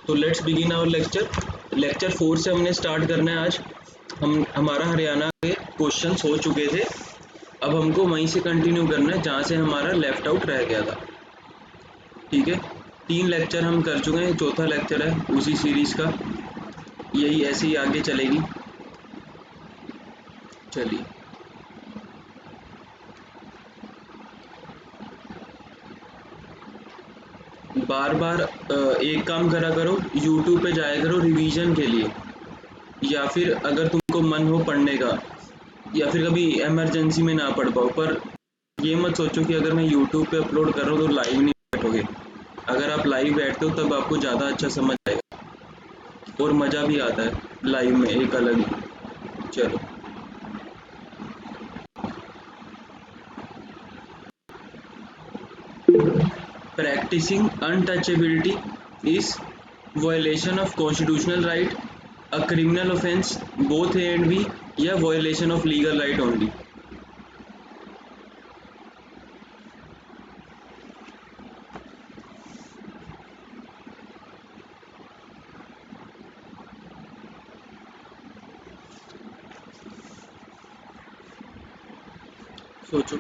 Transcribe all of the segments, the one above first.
तो let's begin our lecture. Lecture 4 से हमने स्टार्ट करना है आज। हमारा हरियाणा के क्वेश्चंस हो चुके थे, अब हमको वहीं से कंटिन्यू करना है जहाँ से हमारा लेफ्ट आउट रह गया था। ठीक है, 3 लेक्चर हम कर चुके हैं, चौथा लेक्चर है उसी सीरीज़ का, यही ऐसे ही आगे चलेगी। चलिए, बार बार एक काम करा करो, यूट्यूब पे जाया करो रिवीजन के लिए, या फिर अगर तुमको मन हो पढ़ने का, या फिर कभी इमरजेंसी में ना पढ़ पाओ। पर ये मत सोचो कि अगर मैं यूट्यूब पे अपलोड कर रहा हूँ तो लाइव नहीं बैठोगे। अगर आप लाइव बैठते हो तब आपको ज़्यादा अच्छा समझ आएगा और मज़ा भी आता है लाइव में, एक अलग ही। चलो, practicing untouchability is violation of constitutional right, a criminal offense, both A and B, या violation of legal right only। सोचो।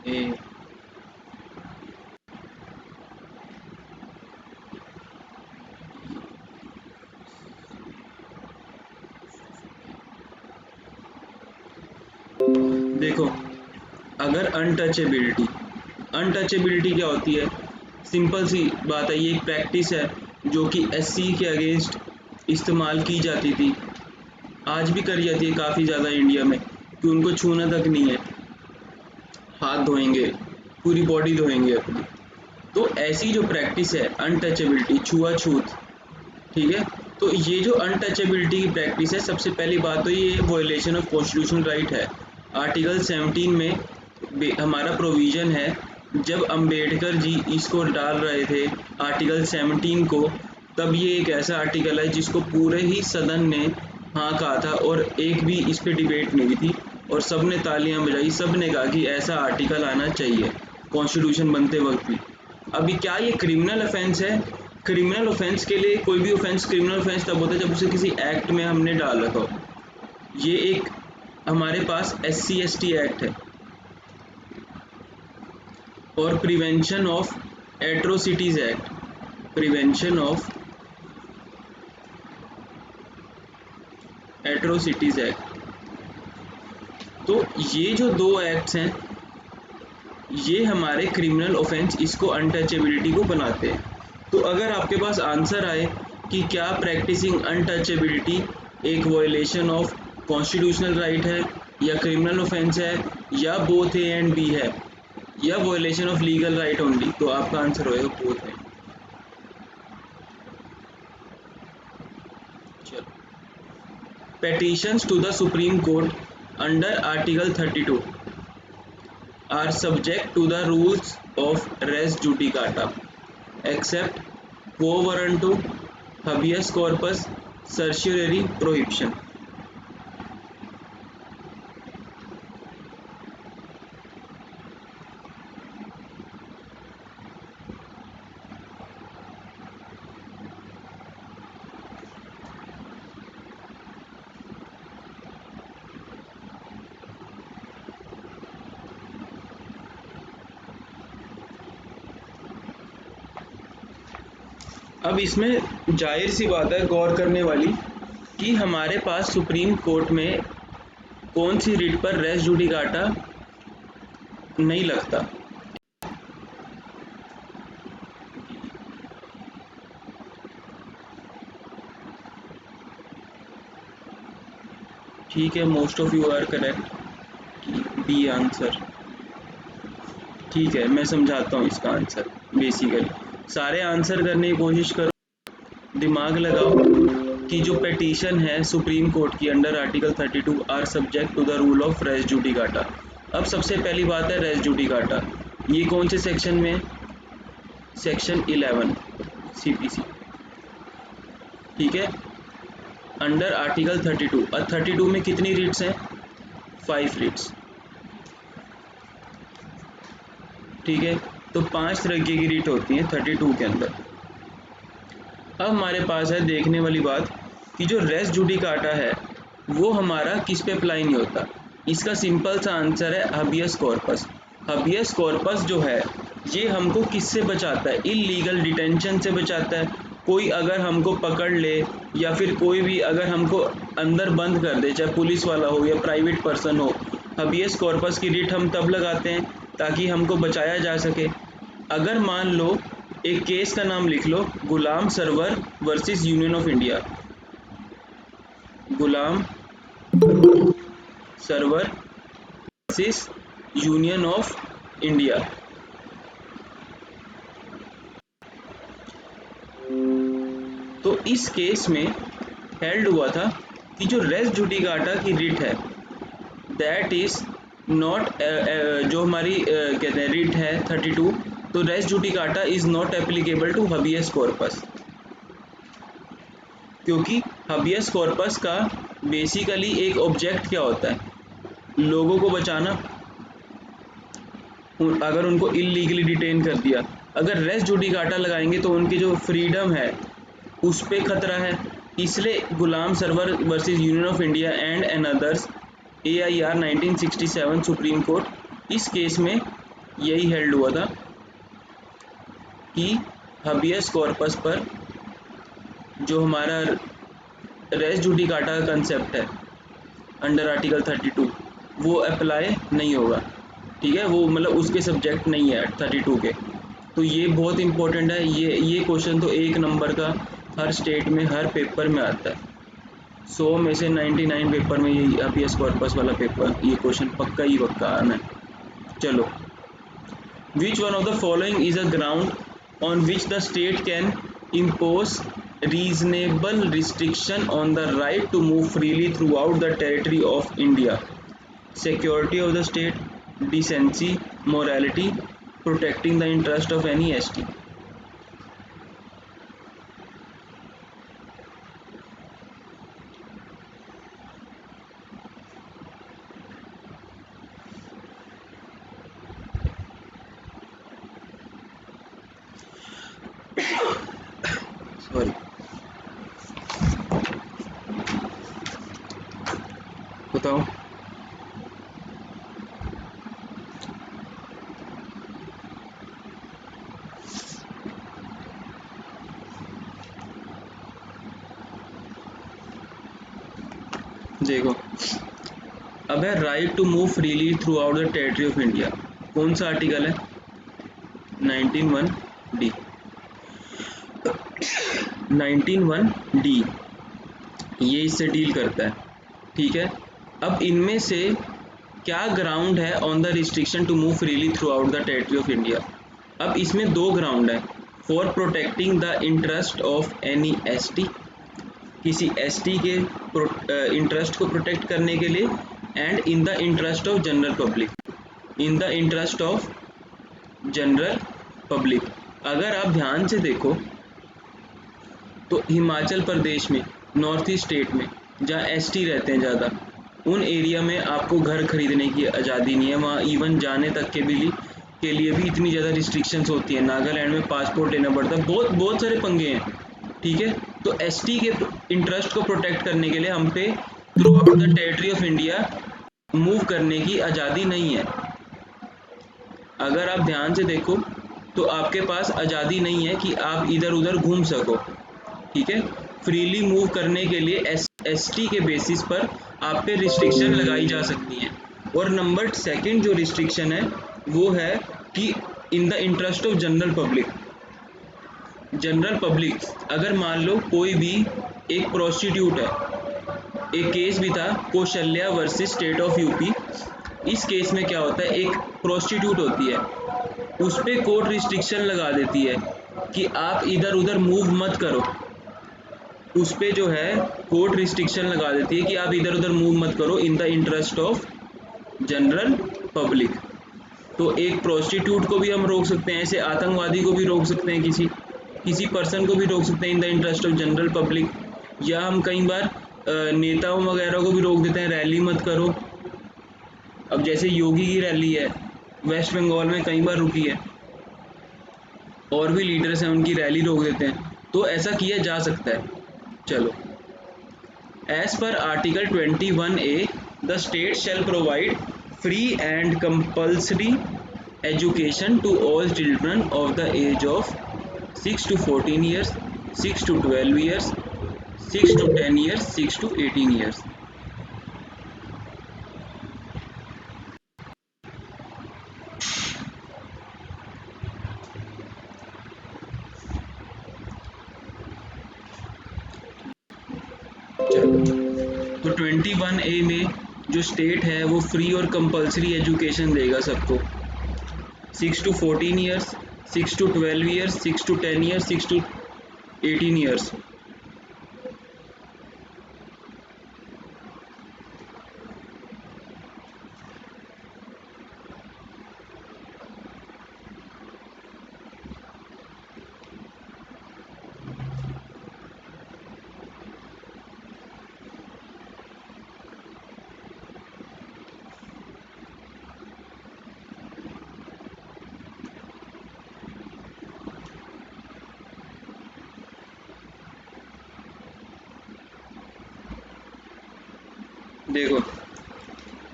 ए, देखो, अगर अनटचेबिलिटी, अनटचेबिलिटी क्या होती है? सिंपल सी बात है, ये एक प्रैक्टिस है जो कि एससी के अगेंस्ट इस्तेमाल की जाती थी, आज भी करी जाती है काफ़ी ज़्यादा इंडिया में, कि उनको छूना तक नहीं है, हाथ धोएंगे, पूरी बॉडी धोएंगे अपनी। तो ऐसी जो प्रैक्टिस है अनटचेबिलिटी, छुआछूत, ठीक है, तो ये जो अनटचेबिलिटी की प्रैक्टिस है, सबसे पहली बात तो ये वॉयलेशन ऑफ कॉन्स्टिट्यूशनल राइट है। आर्टिकल 17 में हमारा प्रोविज़न है, जब अंबेडकर जी इसको डाल रहे थे आर्टिकल 17 को, तब ये एक ऐसा आर्टिकल है जिसको पूरे ही सदन ने हाँ कहा था और एक भी इस पे डिबेट नहीं हुई थी, और सब ने तालियां बजाई, सब ने कहा कि ऐसा आर्टिकल आना चाहिए कॉन्स्टिट्यूशन बनते वक्त भी। अभी क्या ये क्रिमिनल ऑफेंस है? क्रिमिनल ऑफेंस के लिए कोई भी ऑफेंस क्रिमिनल ऑफेंस तब होता है जब उसे किसी एक्ट में हमने डाल रखा हो। ये एक हमारे पास SC/ST एक्ट है, और prevention of atrocities act, prevention of atrocities act. तो ये जो दो एक्ट्स हैं, ये हमारे क्रिमिनल ऑफेंस, इसको अनटचेबिलिटी को बनाते हैं। तो अगर आपके पास आंसर आए कि क्या प्रैक्टिसिंग अनटचेबिलिटी एक वॉयलेशन ऑफ कॉन्स्टिट्यूशनल राइट है, या क्रिमिनल ऑफेंस है, या बोथ ए एंड बी है, या violation of legal right only, तो आपका आंसर होएगा बोथ है। चलो, petitions to the Supreme Court under Article 32 are subject to the rules of res judicata except quo warranto, habeas corpus, certiorari prohibition। अब इसमें जाहिर सी बात है गौर करने वाली, कि हमारे पास सुप्रीम कोर्ट में कौन सी रिट पर रेस जुडिकाटा नहीं लगता। ठीक है, most of you are correct, B answer. ठीक है, मैं समझाता हूँ इसका आंसर। बेसिकली सारे आंसर करने की कोशिश करो, दिमाग लगाओ कि जो पेटिशन है सुप्रीम कोर्ट की under article 32 are subject to the rule of res judicata. अब सबसे पहली बात है रेस जुडिकाटा, ये कौन से सेक्शन में? सेक्शन 11 CPC, ठीक है, अंडर आर्टिकल 32। और 32 में कितनी रिट्स हैं? 5 रिट्स। ठीक है, तो 5 तरीके की रिट होती हैं 32 के अंदर। अब हमारे पास है देखने वाली बात कि जो रेस जुडिकाटा है वो हमारा किस पे अप्लाई नहीं होता। इसका सिंपल सा आंसर है हबियस कॉर्पस। हबियस कॉर्पस जो है ये हमको किससे बचाता है, इलीगल डिटेंशन से बचाता है। कोई अगर हमको पकड़ ले या फिर कोई भी अगर हमको अंदर बंद कर दे, चाहे पुलिस वाला हो या प्राइवेट पर्सन हो, हबियस कॉर्पस की रिट हम तब लगाते हैं ताकि हमको बचाया जा सके। अगर मान लो एक केस का नाम लिख लो, Ghulam Sarwar versus Union of India. Ghulam Sarwar versus Union of India. तो इस केस में हेल्ड हुआ था कि जो रेस जुडिकाटा की रिट है दैट इज नॉट, जो हमारी कहते हैं रिट है 32, तो res judicata is not applicable to habeas corpus, क्योंकि हबियस कॉर्पस का बेसिकली एक ऑब्जेक्ट क्या होता है, लोगों को बचाना। अगर उनको इलीगली डिटेन कर दिया, अगर रेस जुडिकाटा लगाएंगे तो उनकी जो फ्रीडम है उस पे खतरा है। इसलिए Ghulam Sarwar versus Union of India and an others AIR 1967 supreme court, इस केस में यही हेल्ड हुआ था कि हबियस कॉर्पस पर जो हमारा रेस जुडिकाटा का कंसेप्ट है अंडर आर्टिकल 32 वो अप्लाई नहीं होगा। ठीक है, वो मतलब उसके सब्जेक्ट नहीं है 32 के। तो ये बहुत इंपॉर्टेंट है, ये क्वेश्चन तो 1 नंबर का हर स्टेट में हर पेपर में आता है। 100 में से 99 पेपर में ये हबियस कॉर्पस वाला पेपर ये क्वेश्चन पक्का ही पक्का आना है। चलो, which one of the following is a ground on which the state can impose reasonable restriction on the right to move freely throughout the territory of India? Security of the state, decency, morality, protecting the interest of any ST. Sorry, बताओ। देखो, अब है right to move freely throughout the territory of India. कौन सा article है? 19(1)D। 19(1)D ये इससे deal करता है। ठीक है, अब इनमें से क्या ग्राउंड है on the restriction to move freely throughout the territory of India? अब इसमें 2 ग्राउंड है, for protecting the interest of any ST, किसी ST के इंटरेस्ट को प्रोटेक्ट करने के लिए, and in the interest of general public, in the interest of general public. अगर आप ध्यान से देखो तो हिमाचल प्रदेश में, नॉर्थ ईस्ट स्टेट में जहाँ ST रहते हैं ज़्यादा, उन एरिया में आपको घर खरीदने की आज़ादी नहीं है। वहाँ इवन जाने तक के लिए भी इतनी ज़्यादा रिस्ट्रिक्शंस होती हैं। नागालैंड में पासपोर्ट लेना पड़ता है, बहुत बहुत सारे पंगे हैं। ठीक है, तो ST के इंटरेस्ट को प्रोटेक्ट करने के लिए हम पे through out the territory of India move करने की आज़ादी नहीं है। अगर आप ध्यान से देखो तो आपके पास आज़ादी नहीं है कि आप इधर उधर घूम सको। ठीक है, फ्रीली मूव करने के लिए ST के बेसिस पर आप पे रिस्ट्रिक्शन लगाई जा सकती हैं। और नंबर 2 जो रिस्ट्रिक्शन है वो है कि इन the interest of general public. General public, अगर मान लो कोई भी एक प्रोस्टिट्यूट है, एक केस भी था Kaushalya versus State of UP. इस केस में क्या होता है, एक प्रोस्टिट्यूट होती है, उस पे कोर्ट रिस्ट्रिक्शन लगा देती है कि आप इधर उधर मूव मत करो। उस पे जो है कोर्ट रिस्ट्रिक्शन लगा देती है कि आप इधर उधर मूव मत करो इन the interest of general public. तो एक प्रोस्टिट्यूट को भी हम रोक सकते हैं, ऐसे आतंकवादी को भी रोक सकते हैं, किसी पर्सन को भी रोक सकते हैं इन the interest of general public. या हम कई बार नेताओं वगैरह को भी रोक देते हैं, रैली मत करो, अब जैसे योगी की रैली है, वेस्ट बंगाल में कई बार रुकी है, और भी लीडर्स हैं उनकी रैली रोक देते हैं, तो ऐसा किया जा सकता है। चलो, एज पर article 21A the state shall provide free and compulsory education to all children of the age of 6 to 14 years, 6 to 12 years, 6 to 10 years, 6 to 18 years। चलो, तो 21A में जो स्टेट है वो फ्री और कंपलसरी एजुकेशन देगा सबको, 6 to 14 years, 6 to 12 years, 6 to 10 years, 6 to 18 years। देखो,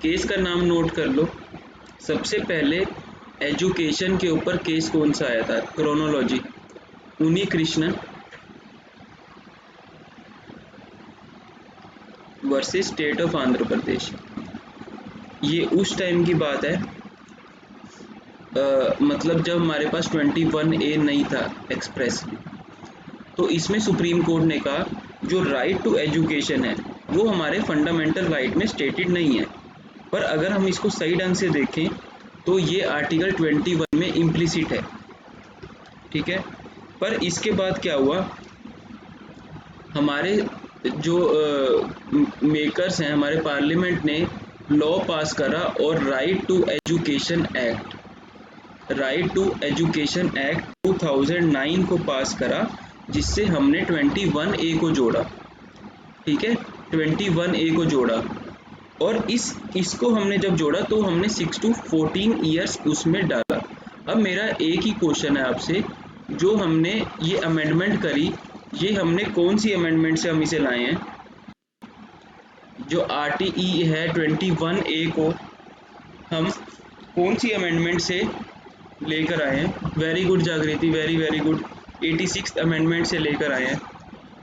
केस का नाम नोट कर लो। सबसे पहले एजुकेशन के ऊपर केस कौन सा आया था, chronology, Unni Krishnan versus State of Andhra Pradesh. ये उस टाइम की बात है, मतलब जब हमारे पास 21A नहीं था एक्सप्रेसली। तो इसमें सुप्रीम कोर्ट ने कहा जो राइट टू एजुकेशन है वो हमारे फंडामेंटल राइट में स्टेटेड नहीं है, पर अगर हम इसको सही ढंग से देखें तो ये आर्टिकल 21 में इम्प्लिसिट है, ठीक है। पर इसके बाद क्या हुआ, हमारे जो मेकर्स हैं, हमारे पार्लियामेंट ने लॉ पास करा और राइट टू एजुकेशन एक्ट 2009 को पास करा, जिससे हमने 21A को जोड़ा, ठीक है, 21A को जोड़ा। और इसको हमने जब जोड़ा तो हमने 6 to 14 ईयर्स उसमें डाला। अब मेरा एक ही क्वेश्चन है आपसे, जो हमने ये अमेंडमेंट करी, ये हमने कौन सी अमेंडमेंट से हम इसे लाए हैं? जो RTE है 21A को हम कौन सी अमेंडमेंट से लेकर आए हैं? वेरी गुड जागृति, very very good. 86th amendment से लेकर आए हैं।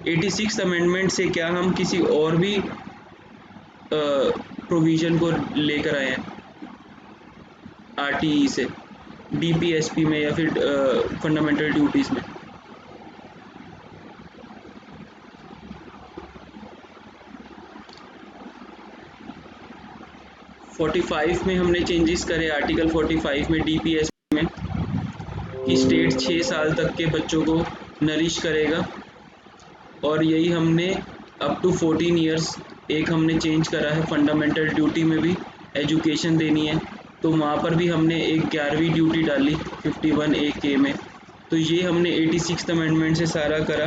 86th अमेंडमेंट से क्या हम किसी और भी प्रोविज़न को लेकर आए हैं RTE से, DPSP में या फिर फंडामेंटल ड्यूटीज़ में? फोर्टी फाइव में हमने चेंजेस करे, आर्टिकल 45 में DPSP में, कि स्टेट 6 साल तक के बच्चों को नरिश करेगा, और यही हमने अप टू 14 ईयर्स एक हमने चेंज करा है, फंडामेंटल ड्यूटी में भी एजुकेशन देनी है, तो वहाँ पर भी हमने एक 11वीं ड्यूटी डाली 51A में। तो ये हमने 86th अमेंडमेंट से सारा करा,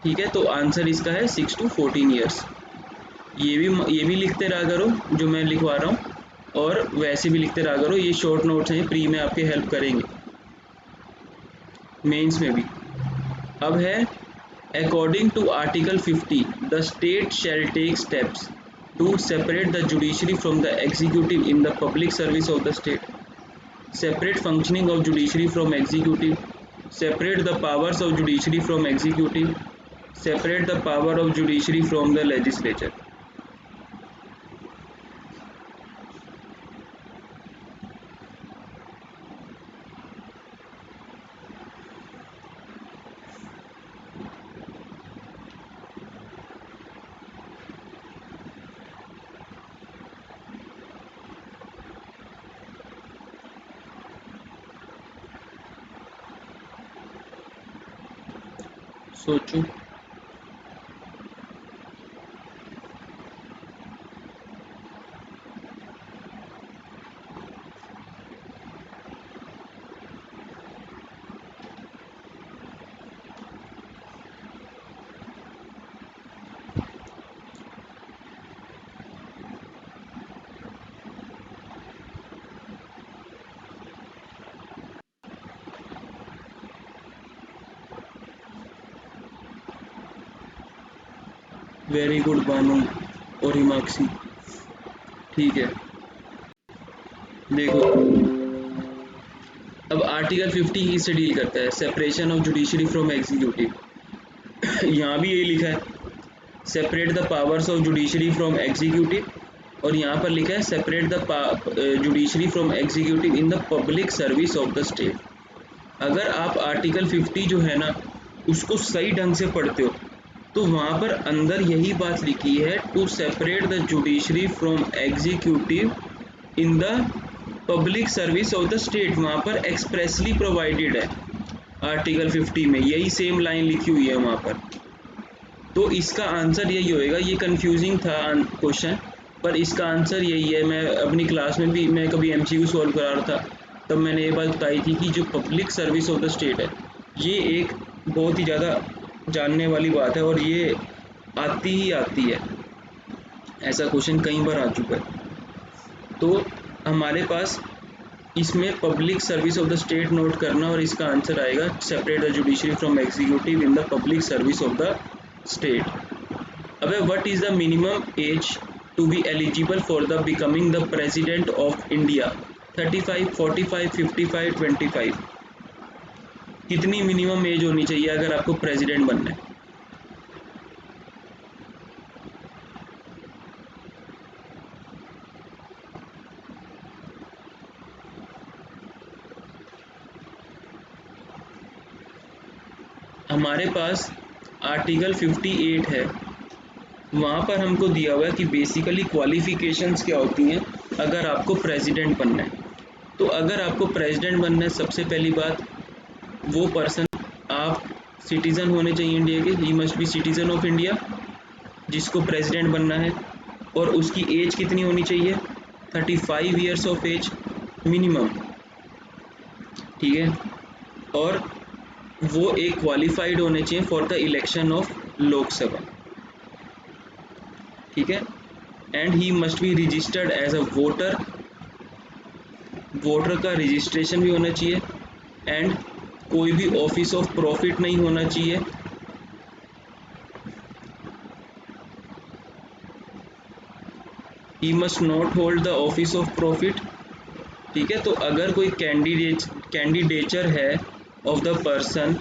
ठीक है। तो आंसर इसका है 6 to 14 ईयर्स। ये भी लिखते रहा करो जो मैं लिखवा रहा हूँ, और वैसे भी लिखते रहा करो, ये शॉर्ट नोट्स हैं, प्री में आपके हेल्प करेंगे मेंस में भी। अब है according to article 50 the state shall take steps to separate the judiciary from the executive in the public service of the state, separate functioning of judiciary from executive, separate the powers of judiciary from executive, separate the power of judiciary from the legislature। सोचो। Very good बानू और हिमाक्षी। ठीक है, देखो अब article 50 इससे deal करता है, separation of judiciary from executive. यहाँ भी यही लिखा है, separate the powers of judiciary from executive, और यहाँ पर लिखा है separate the judiciary from executive in the public service of the state. अगर आप आर्टिकल 50 जो है ना उसको सही ढंग से पढ़ते हो तो वहाँ पर अंदर यही बात लिखी है, to separate the judiciary from executive in the public service of the state. वहाँ पर एक्सप्रेसली प्रोवाइडेड है आर्टिकल 50 में, यही सेम लाइन लिखी हुई है वहाँ पर। तो इसका आंसर यही होएगा। ये कंफ्यूजिंग था क्वेश्चन, पर इसका आंसर यही है। मैं अपनी क्लास में भी मैं कभी एमसीक्यू सॉल्व करा रहा था तब मैंने ये बात बताई थी कि जो public service of the state है ये एक बहुत ही ज़्यादा जानने वाली बात है, और ये आती ही आती है, ऐसा क्वेश्चन कई बार आ चुका है। तो हमारे पास इसमें public service of the state note करना, और इसका आंसर आएगा separate the judiciary from executive in the public service of the state. अबे what is the minimum age to be eligible for the becoming the president of India? 35, 45, 55, 25? कितनी minimum age होनी चाहिए अगर आपको प्रेसिडेंट बनना है? हमारे पास आर्टिकल 58 है, वहाँ पर हमको दिया हुआ है कि बेसिकली क्वालिफ़िकेशंस क्या होती हैं अगर आपको प्रेसिडेंट बनना है। तो अगर आपको प्रेसिडेंट बनना है, सबसे पहली बात वो पर्सन, आप सिटीज़न होने चाहिए इंडिया के, ही must B citizen of India जिसको प्रेसिडेंट बनना है। और उसकी एज कितनी होनी चाहिए? 35 ईयर्स ऑफ एज मिनिमम, ठीक है। और वो एक क्वालिफाइड होने चाहिए for the election of Lok Sabha, ठीक है। And he must be registered as a voter, voter का रजिस्ट्रेशन भी होना चाहिए। एंड कोई भी ऑफिस ऑफ प्रॉफिट नहीं होना चाहिए। He must not hold the office of profit, ठीक है। तो अगर कोई कैंडिडेचर है of the person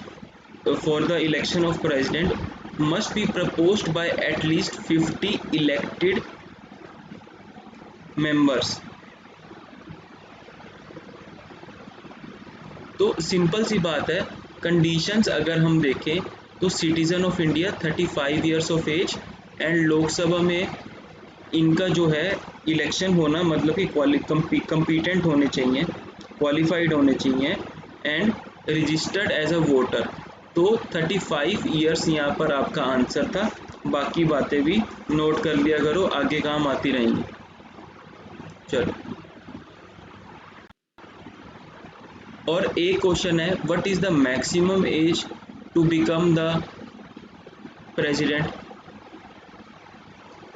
for the election of president must be proposed by at least 50 elected members. तो सिंपल सी बात है, कंडीशंस अगर हम देखें तो citizen of India 35 years of age, and Lok Sabha में इनका जो है इलेक्शन होना मतलब कि कम्पिटेंट होने चाहिए, क्वालिफाइड होने चाहिए, and registered as a voter. तो 35 ईयर्स यहाँ पर आपका आंसर था। बाकी बातें भी नोट कर लिया करो, आगे काम आती रहेंगी। चलो, और एक क्वेश्चन है, what is the maximum age to become the president?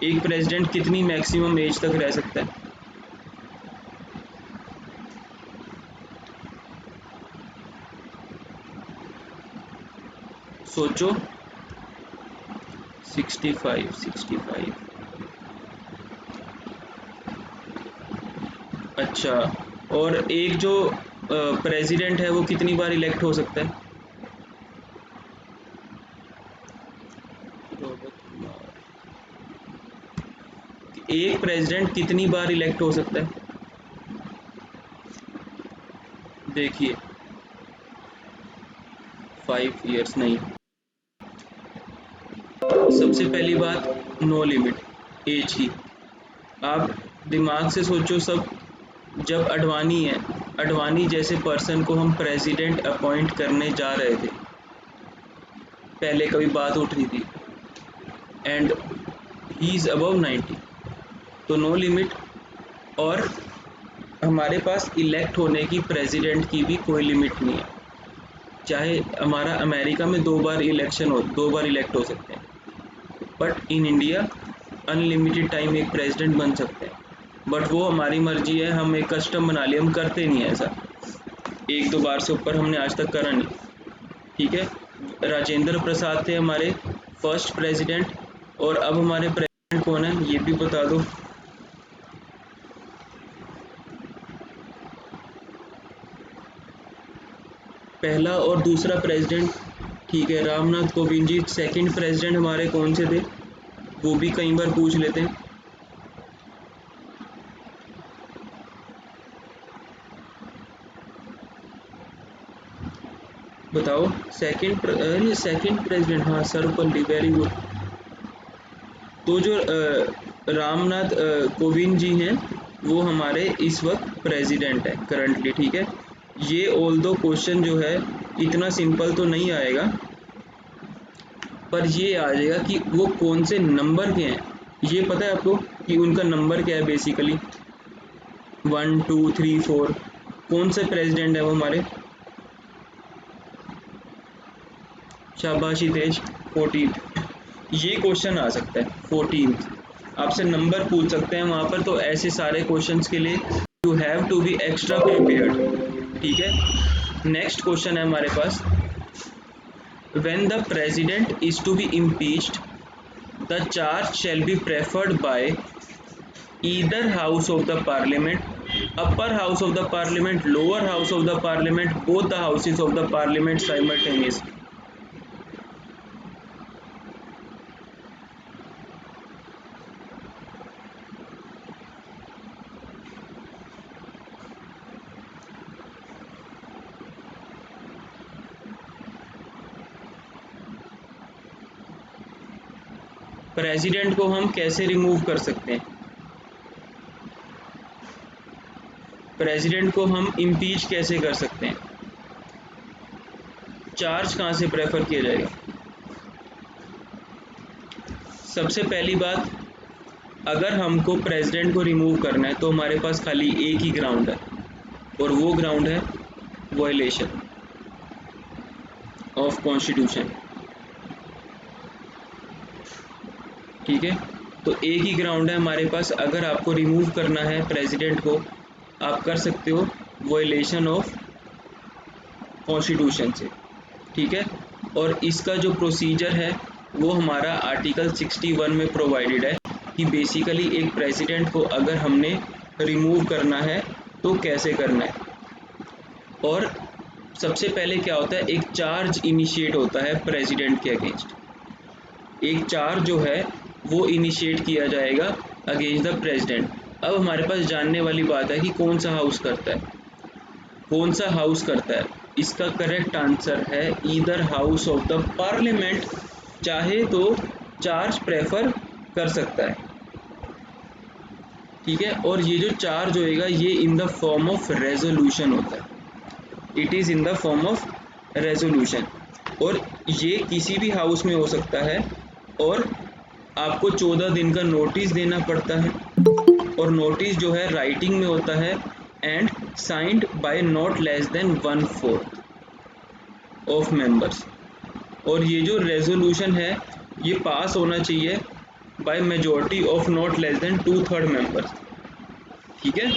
एक प्रेसिडेंट कितनी मैक्सिमम एज तक रह सकता है? सोचो। 65, 65। अच्छा, और एक जो प्रेसिडेंट है वो कितनी बार इलेक्ट हो सकता है? एक प्रेसिडेंट कितनी बार इलेक्ट हो सकता है? देखिए, 5 ईयर्स नहीं। सबसे पहली बात, नो लिमिट एज की। आप दिमाग से सोचो सब, जब अडवाणी है, अडवाणी जैसे पर्सन को हम प्रेसिडेंट अपॉइंट करने जा रहे थे, पहले कभी बात उठ रही थी, एंड ही इज़ अबव 90, तो नो लिमिट। और हमारे पास इलेक्ट होने की प्रेसिडेंट की भी कोई लिमिट नहीं है, चाहे हमारा अमेरिका में 2 बार इलेक्शन हो, 2 बार इलेक्ट हो सकते हैं, but in India unlimited time एक प्रेसिडेंट बन सकते हैं। बट वो हमारी मर्जी है, हम एक कस्टम बना लिया, हम करते नहीं है ऐसा, 1-2 बार से ऊपर हमने आज तक करा नहीं, ठीक है। राजेंद्र प्रसाद थे हमारे फर्स्ट प्रेसिडेंट, और अब हमारे प्रेसिडेंट कौन है ये भी बता दो। पहला और दूसरा प्रेसिडेंट, ठीक है, रामनाथ कोविंद जी। सेकंड प्रेसिडेंट हमारे कौन से थे, वो भी कई बार पूछ लेते हैं। बताओ। सेकंड प्रेसिडेंट, हाँ सर्वपल्ली, वेरी गुड। तो जो रामनाथ कोविंद जी हैं वो हमारे इस वक्त प्रेसिडेंट है करंटली, ठीक है। ये ऑल दो क्वेश्चन जो है इतना सिंपल तो नहीं आएगा, पर ये आ जाएगा कि वो कौन से नंबर के हैं। ये पता है आपको कि उनका नंबर क्या है बेसिकली, 1 2 3 4। कौन से प्रेसिडेंट है वो हमारे, शाबाशी तेज, 14। ये क्वेश्चन आ सकता है 14, आपसे नंबर पूछ सकते हैं वहाँ पर। तो ऐसे सारे क्वेश्चंस के लिए you have to be extra prepared, ठीक है। नेक्स्ट क्वेश्चन है हमारे पास, when the president is to be impeached the charge shall be preferred by either house of the parliament, upper house of the parliament, lower house of the parliament, both the houses of the parliament simultaneously. President को हम कैसे remove कर सकते हैं, president को हम impeach कैसे कर सकते हैं, चार्ज कहाँ से प्रेफर किया जाएगा। सबसे पहली बात, अगर हमको प्रेसिडेंट को रिमूव करना है तो हमारे पास खाली एक ही ग्राउंड है, और वो ग्राउंड है वायलेशन ऑफ कॉन्स्टिट्यूशन, ठीक है। तो एक ही ग्राउंड है हमारे पास, अगर आपको रिमूव करना है प्रेसिडेंट को आप कर सकते हो वायलेशन ऑफ कॉन्स्टिट्यूशन से, ठीक है। और इसका जो प्रोसीजर है वो हमारा आर्टिकल 61 में प्रोवाइडेड है कि बेसिकली एक प्रेसिडेंट को अगर हमने रिमूव करना है तो कैसे करना है। और सबसे पहले क्या होता है, एक चार्ज इनिशिएट होता है प्रेसिडेंट के अगेंस्ट, एक चार्ज जो है वो इनिशिएट किया जाएगा अगेंस्ट द प्रेसिडेंट। अब हमारे पास जानने वाली बात है कि कौन सा हाउस करता है, कौन सा हाउस करता है। इसका करेक्ट आंसर है either house of the parliament, चाहे तो चार्ज प्रेफर कर सकता है, ठीक है। और ये जो चार्ज होएगा ये in the form of resolution होता है, it is in the form of resolution. और ये किसी भी हाउस में हो सकता है, और आपको 14 दिन का नोटिस देना पड़ता है, और नोटिस जो है राइटिंग में होता है, and signed by not less than 1/4 of members. और ये जो रेजोल्यूशन है ये पास होना चाहिए by majority of not less than 2/3 members, ठीक है।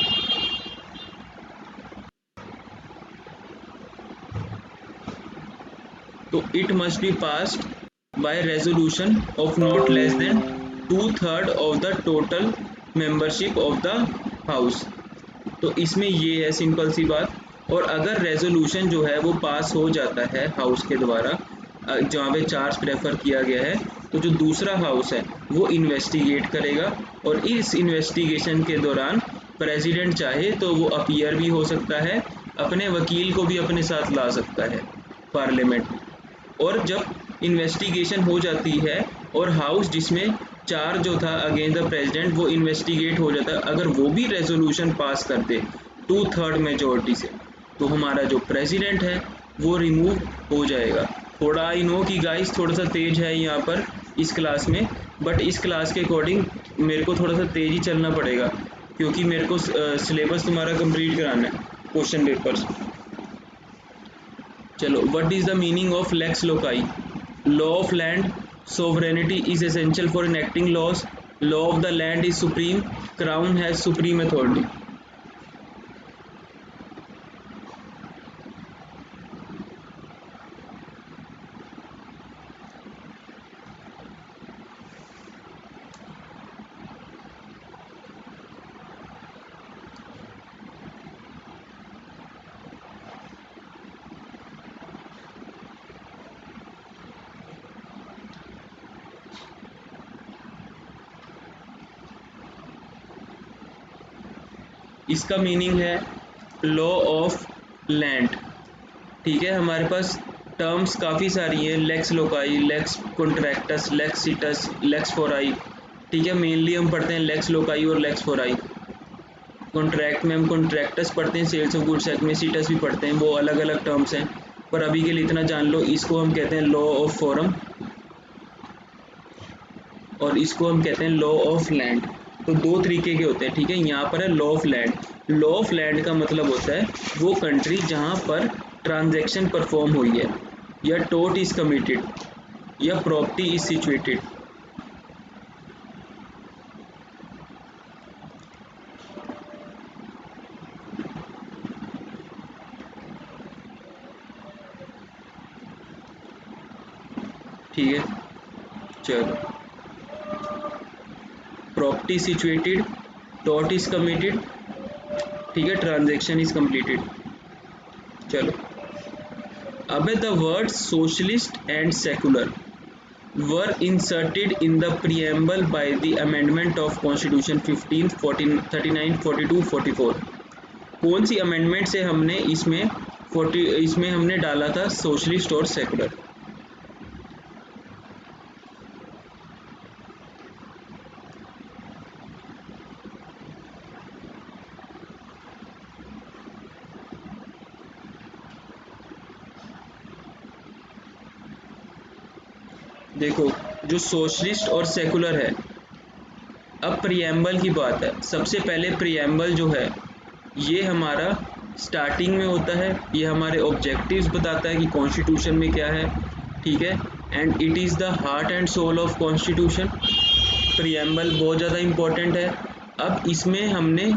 तो it must be passed by resolution of not less than 2/3 of the total membership of the house. तो इसमें ये है सिंपल सी बात। और अगर रेजोल्यूशन जो है वो पास हो जाता है हाउस के द्वारा, जहाँ पे चार्ज प्रेफर किया गया है, तो जो दूसरा हाउस है वो इन्वेस्टिगेट करेगा, और इस इन्वेस्टिगेशन के दौरान प्रेसिडेंट चाहे तो वो अपीयर भी हो सकता है, अपने वकील को भी अपने साथ ला सकता है पार्लियामेंट। और जब इन्वेस्टिगेशन हो जाती है और हाउस जिसमें चार्ज जो था अगेंस्ट द प्रेसिडेंट वो इन्वेस्टिगेट हो जाता है, अगर वो भी रेजोल्यूशन पास कर दे 2/3 मेजोरिटी से, तो हमारा जो प्रेसिडेंट है वो रिमूव हो जाएगा। थोड़ा आई नो कि गाइस थोड़ा सा तेज है यहाँ पर इस क्लास में, बट इस क्लास के अकॉर्डिंग मेरे को थोड़ा सा तेज ही चलना पड़ेगा, क्योंकि मेरे को सिलेबस तुम्हारा कंप्लीट कराना है, क्वेश्चन पेपर्स। चलो, what is the meaning of lex loci. Law of land sovereignty is essential for enacting laws, law of the land is supreme, crown has supreme authority. इसका मीनिंग है law of land. ठीक है, हमारे पास terms काफ़ी सारी हैं, lex loci, lex contractus, lex situs, lex fori. ठीक है, मेनली हम पढ़ते हैं लेक्स लोकाई और लेक्स फोराई। कॉन्ट्रैक्ट में हम कॉन्ट्रैक्टस पढ़ते हैं, सेल्स ऑफ गुड्स एक्ट में सीटस भी पढ़ते हैं, वो अलग अलग टर्म्स हैं, पर अभी के लिए इतना जान लो, इसको हम कहते हैं लॉ ऑफ फॉरम और इसको हम कहते हैं लॉ ऑफ लैंड। तो दो तरीके के होते हैं। ठीक है, यहाँ पर है law of land. Law of land का मतलब होता है वो कंट्री जहाँ पर ट्रांजैक्शन परफॉर्म हुई है, या टोट इज कमिटेड, या प्रॉपर्टी इज सिचुएटेड। ठीक है, चलो, प्रॉपर्टी सिचुएटेड, टोट इज कमिटेड, ठीक है, ट्रांजैक्शन इज कंप्लीटेड। चलो, अब the word socialist and secular were inserted in the preamble by the amendment of constitution 15 14 39 42 44। कौन सी अमेंडमेंट से हमने इसमें हमने डाला था सोशलिस्ट और सेकुलर? देखो, जो सोशलिस्ट और सेकुलर है, अब प्रियम्बल की बात है। सबसे पहले प्रियम्बल जो है ये हमारा स्टार्टिंग में होता है, ये हमारे ऑब्जेक्टिव्स बताता है कि कॉन्स्टिट्यूशन में क्या है। ठीक है, and it is the heart and soul of constitution. Preamble बहुत ज़्यादा इम्पोर्टेंट है। अब इसमें हमने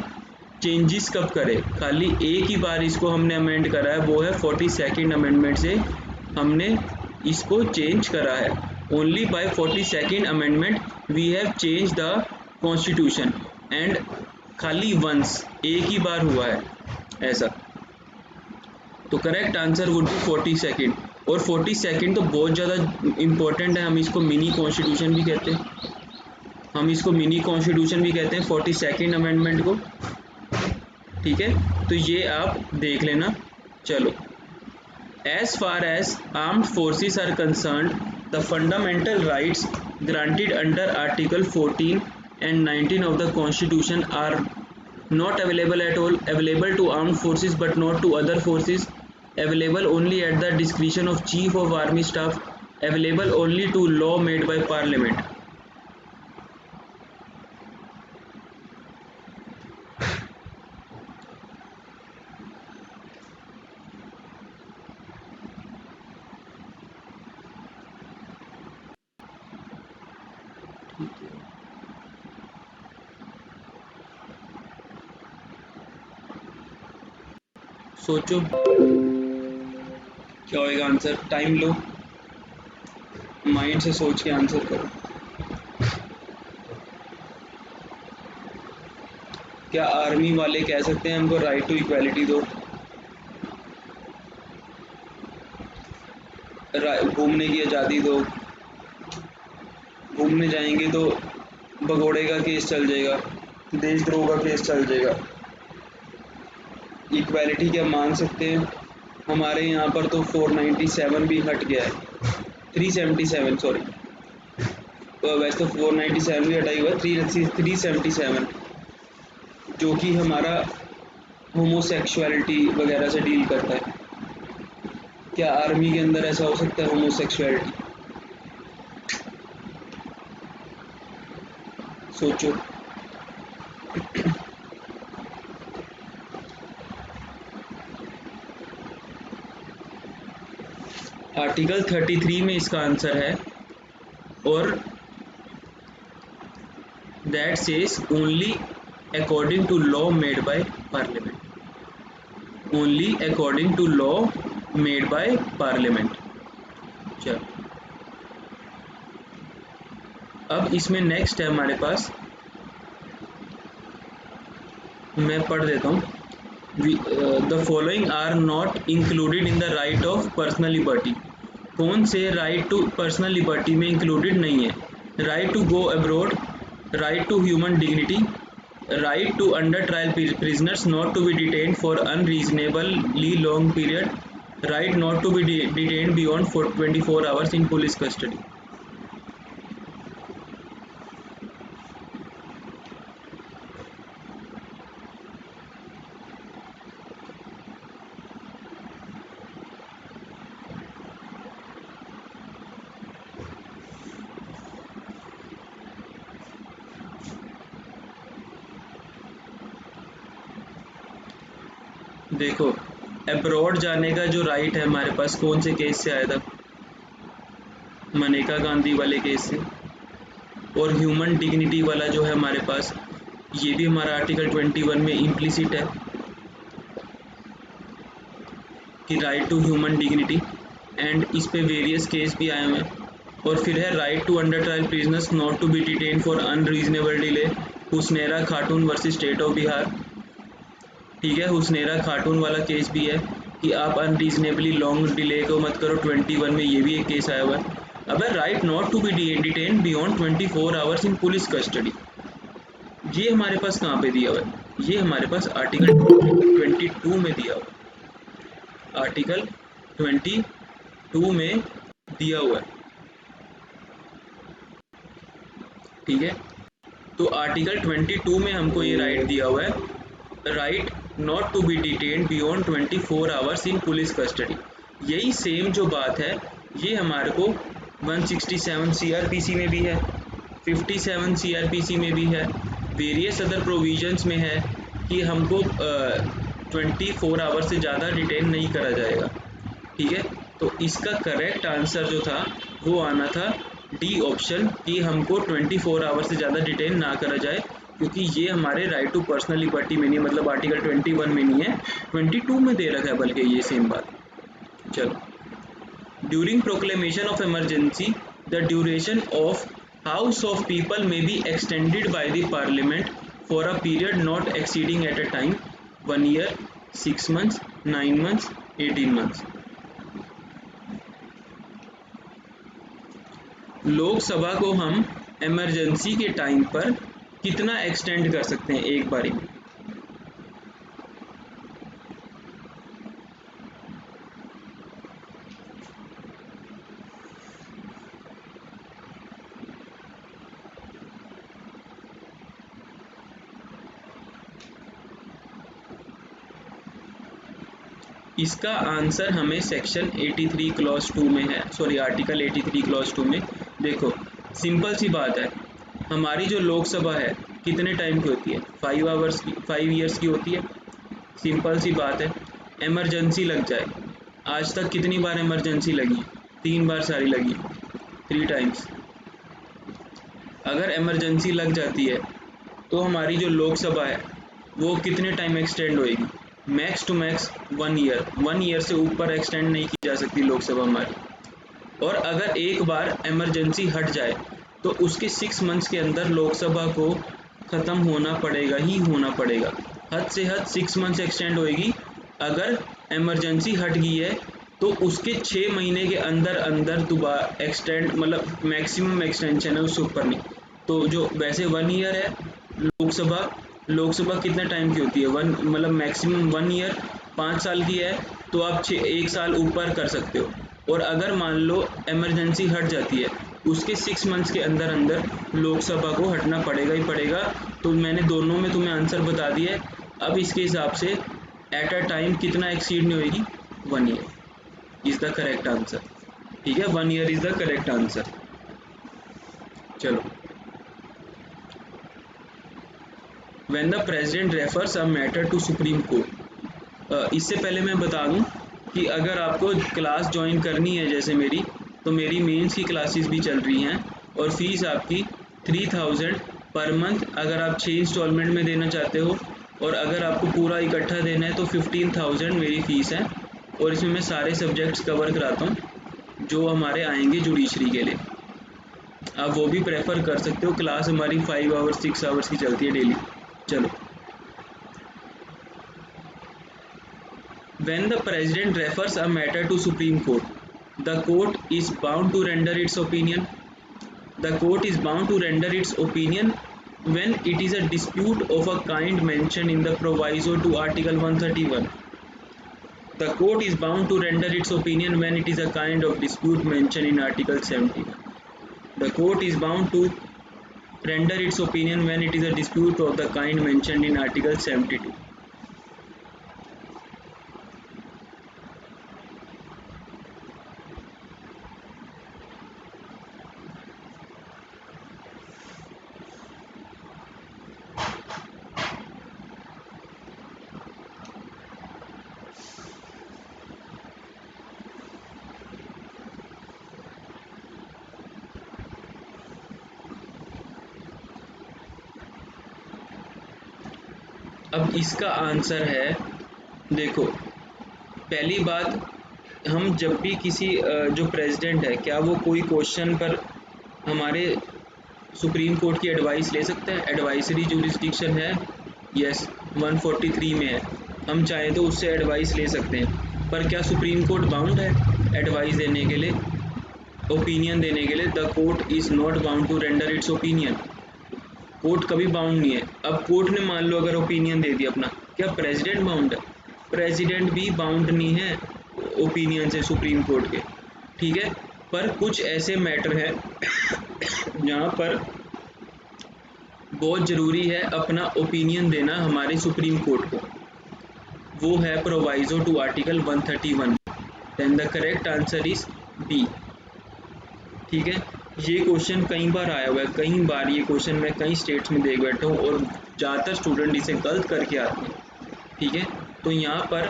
चेंजेस कब करे, खाली एक ही बार इसको हमने अमेंड करा है, वो है 42nd अमेंडमेंट से हमने इसको चेंज करा है। Only by 42nd amendment we have change the constitution, and खाली वंस, एक ही बार हुआ है ऐसा। तो correct answer would be 42nd। और 42nd तो बहुत ज़्यादा इम्पोर्टेंट है, हम इसको मिनी कॉन्स्टिट्यूशन भी कहते हैं, हम इसको मिनी कॉन्स्टिट्यूशन भी कहते हैं 42nd अमेंडमेंट को। ठीक है, तो ये आप देख लेना। चलो, as far as armed forces are concerned, the fundamental rights granted under Article 14 and 19 of the Constitution are not available at all, available to armed forces but not to other forces, available only at the discretion of Chief of Army Staff, available only to law made by Parliament। सोचो क्या होएगा answer, time लो, mind से सोच के answer करो। क्या army वाले कह सकते हैं हमको राइट टू इक्वालिटी दो? घूमने की आज़ादी दो, घूमने जाएंगे तो भगोड़े का केस चल जाएगा, देशद्रोह का केस चल जाएगा। इक्वालिटी क्या मान सकते हैं? हमारे यहाँ पर तो 497 भी हट गया है, 377 सॉरी, तो वैसे तो 497 भी हटाई हुआ है, 377 जो कि हमारा होमोसेक्सुअलिटी वगैरह से डील करता है। क्या आर्मी के अंदर ऐसा हो सकता है होमोसेक्सुअलिटी? सोचो। आर्टिकल 33 में इसका आंसर है, और that says only according to law made by parliament, only according to law made by parliament. चलो, अब इसमें नेक्स्ट है हमारे पास, मैं पढ़ देता हूँ। The following are not included in the right of personal liberty. कौन से राइट टू पर्सनल लिबर्टी में इंक्लूडेड नहीं है? Right to go abroad, right to human dignity, right to under trial prisoners not to be detained for unreasonably long period, right not to be detained beyond for 24 hours in police custody. देखो, abroad जाने का जो right है हमारे पास कौन से case से आया था? मनेका गांधी वाले केस से। और ह्यूमन डिग्निटी वाला जो है हमारे पास, ये भी हमारा आर्टिकल 21 में इम्प्लिसिट है कि right to human dignity, and इस पे वेरियस केस भी आए हुए हैं। और फिर है right to under trial prisoners not to be detain for unreasonable delay, Husnara Khatoon versus State of Bihar. ठीक है, हुसनेरा खातून वाला केस भी है कि आप अनरीजनेबली लॉन्ग डिले को मत करो। 21 में ये भी एक केस आया हुआ है। अब है right not to be detain beyond 24 hours in police custody. ये हमारे पास कहाँ पे दिया हुआ है? ये हमारे पास आर्टिकल 22 में दिया हुआ है। आर्टिकल 22 में दिया हुआ है। ठीक है, तो आर्टिकल 22 में हमको ये राइट दिया हुआ है, right not to be detained beyond 24 hours in police custody. यही सेम जो बात है ये हमारे को 167 सीआरपीसी में भी है, 57 सीआरपीसी में भी है, वेरियस अदर प्रोविजंस में है कि हमको 24 आवर्स से ज़्यादा डिटेन नहीं करा जाएगा। ठीक है, तो इसका करेक्ट आंसर जो था वो आना था डी ऑप्शन, कि हमको 24 आवर्स से ज़्यादा डिटेन ना करा जाए, क्योंकि ये हमारे राइट टू पर्सनल लिबर्टी में नहीं है, मतलब आर्टिकल 21 में नहीं है, 22 में दे रखा है बल्कि ये सेम बात। चलो, during proclamation of emergency the duration of House of People may be extended by the Parliament for a period not exceeding at a time 1 year, 6 months, 9 months, 18 months. Lok Sabha को हम इमरजेंसी के टाइम पर कितना extend कर सकते हैं एक बारी में? इसका आंसर हमें सेक्शन 83 क्लॉज 2 में है, सॉरी आर्टिकल 83 क्लॉज 2 में। देखो, सिंपल सी बात है, हमारी जो लोकसभा है कितने टाइम की होती है? 5 आवर्स की, 5 ईयर्स की होती है। सिंपल सी बात है, इमरजेंसी लग जाए, आज तक कितनी बार इमरजेंसी लगी? 3 बार सारी लगी, 3 टाइम्स। अगर इमरजेंसी लग जाती है तो हमारी जो लोकसभा है वो कितने टाइम एक्सटेंड होएगी? Max to max 1 year, 1 year से ऊपर एक्सटेंड नहीं की जा सकती लोकसभा हमारी। और अगर एक बार इमरजेंसी हट जाए तो उसके 6 मंथ्स के अंदर लोकसभा को ख़त्म होना पड़ेगा ही होना पड़ेगा। हद से हद 6 मंथ्स एक्सटेंड होएगी। अगर इमरजेंसी हट गई है तो उसके 6 महीने के अंदर अंदर दोबारा एक्सटेंड, मतलब मैक्सिमम एक्सटेंशन है, उससे ऊपर नहीं। तो जो वैसे 1 ईयर है लोकसभा, लोकसभा कितने टाइम की होती है? वन, मतलब मैक्सिमम 1 ईयर, 5 साल की है, तो आप 1 साल ऊपर कर सकते हो। और अगर मान लो इमरजेंसी हट जाती है, उसके 6 मंथ्स के अंदर अंदर लोकसभा को हटना पड़ेगा ही पड़ेगा। तो मैंने दोनों में तुम्हें आंसर बता दिया है। अब इसके हिसाब से एट अ टाइम कितना एक्सीड नहीं होएगी? 1 year is the correct answer. ठीक है, 1 year is the correct answer. चलो, when the President refers a matter to Supreme Court. इससे पहले मैं बता दूं कि अगर आपको क्लास ज्वाइन करनी है, जैसे मेरी, तो मेरी मेंस की क्लासेस भी चल रही हैं और फीस आपकी 3000 पर मंथ, अगर आप 6 इंस्टॉलमेंट में देना चाहते हो, और अगर आपको पूरा इकट्ठा देना है तो 15,000 मेरी फ़ीस है। और इसमें मैं सारे सब्जेक्ट्स कवर कराता हूँ जो हमारे आएंगे जुडिशरी के लिए। आप वो भी प्रेफर कर सकते हो। क्लास हमारी 5 आवर्स 6 आवर्स की चलती है डेली। चलो, when the president refers a matter to supreme court, the court is bound to render its opinion. The court is bound to render its opinion when it is a dispute of a kind mentioned in the proviso to Article 131. The court is bound to render its opinion when it is a kind of dispute mentioned in Article 71. The court is bound to render its opinion when it is a dispute of the kind mentioned in Article 72. अब इसका answer है, देखो, पहली बात, हम जब भी किसी जो प्रेसिडेंट है, क्या वो कोई क्वेश्चन पर हमारे सुप्रीम कोर्ट की एडवाइस ले सकता है? एडवाइजरी जुरिस्डिक्शन है, यस, 143 में है। हम चाहें तो उससे एडवाइस ले सकते हैं, पर क्या सुप्रीम कोर्ट बाउंड है एडवाइस देने के लिए, ओपिनियन देने के लिए? The court is not bound to render its opinion. Court कभी बाउंड नहीं है। अब कोर्ट ने मान लो अगर ओपिनियन दे दिया अपना, क्या प्रेसिडेंट बाउंड है? प्रेसिडेंट भी बाउंड नहीं है ओपिनियन से सुप्रीम कोर्ट के, ठीक है। पर कुछ ऐसे मैटर है जहाँ पर बहुत ज़रूरी है अपना ओपिनियन देना हमारे सुप्रीम कोर्ट को, वो है proviso to article 131। Then the correct answer is B, ठीक है। ये क्वेश्चन कई बार आया हुआ है, कई बार ये क्वेश्चन मैं कई स्टेट्स में देख बैठा हूँ और ज़्यादातर स्टूडेंट इसे गलत करके आते हैं, ठीक है। तो यहाँ पर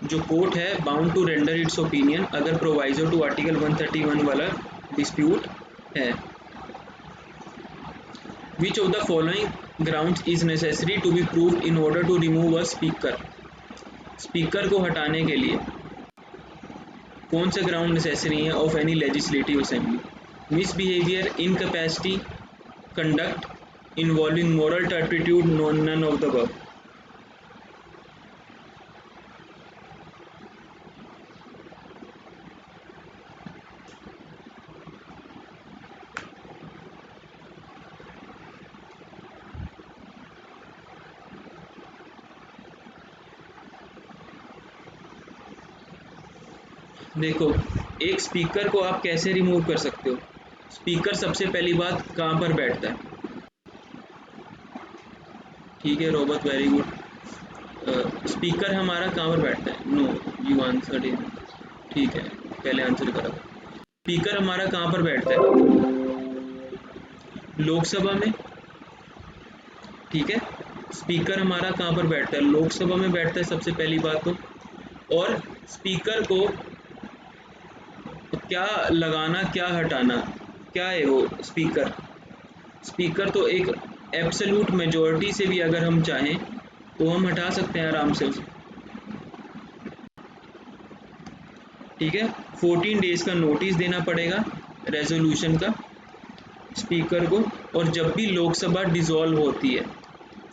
जो कोर्ट है bound to render its opinion अगर प्रोवाइजो टू आर्टिकल 131 वाला डिस्प्यूट है। Which of the following grounds is necessary to be proved in order to remove a speaker? Speaker को हटाने के लिए कौन से ग्राउंड नेसेसरी हैं of any legislative assembly? Misbehaviour, incapacity, conduct involving moral turpitude, none of the above. देखो, एक speaker को आप कैसे रिमूव कर सकते हो? स्पीकर सबसे पहली बात कहाँ पर बैठता है? ठीक है रॉबर्ट, वेरी गुड। स्पीकर हमारा कहाँ पर बैठता है? नो, यू आंसर इट, ठीक है, पहले आंसर करा। स्पीकर हमारा कहाँ पर बैठता है? लोकसभा में, ठीक है। स्पीकर हमारा कहाँ पर बैठता है? लोकसभा में बैठता है सबसे पहली बात तो। और स्पीकर को क्या लगाना, क्या हटाना, क्या है वो स्पीकर? स्पीकर तो एक एब्सोल्यूट मेजॉरिटी से भी अगर हम चाहें तो हम हटा सकते हैं आराम से उसे, ठीक है। 14 डेज का नोटिस देना पड़ेगा रेजोल्यूशन का स्पीकर को। और जब भी लोकसभा डिसॉल्व होती है,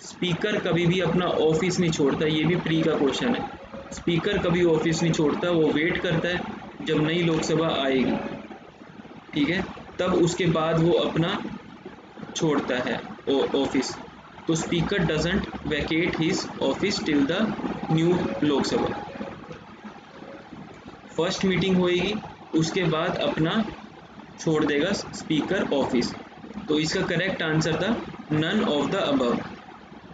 स्पीकर कभी भी अपना ऑफिस नहीं छोड़ता, ये भी प्री का क्वेश्चन है। स्पीकर कभी ऑफिस नहीं छोड़ता, वो वेट करता है जब नई लोकसभा आएगी, ठीक है, तब उसके बाद वो अपना छोड़ता है ऑफिस। तो speaker doesn't Venkat his office till the new Lok Sabha. First meeting होएगी, उसके बाद अपना छोड़ देगा स्पीकर ऑफिस। तो इसका करेक्ट आंसर था नन ऑफ द अबव।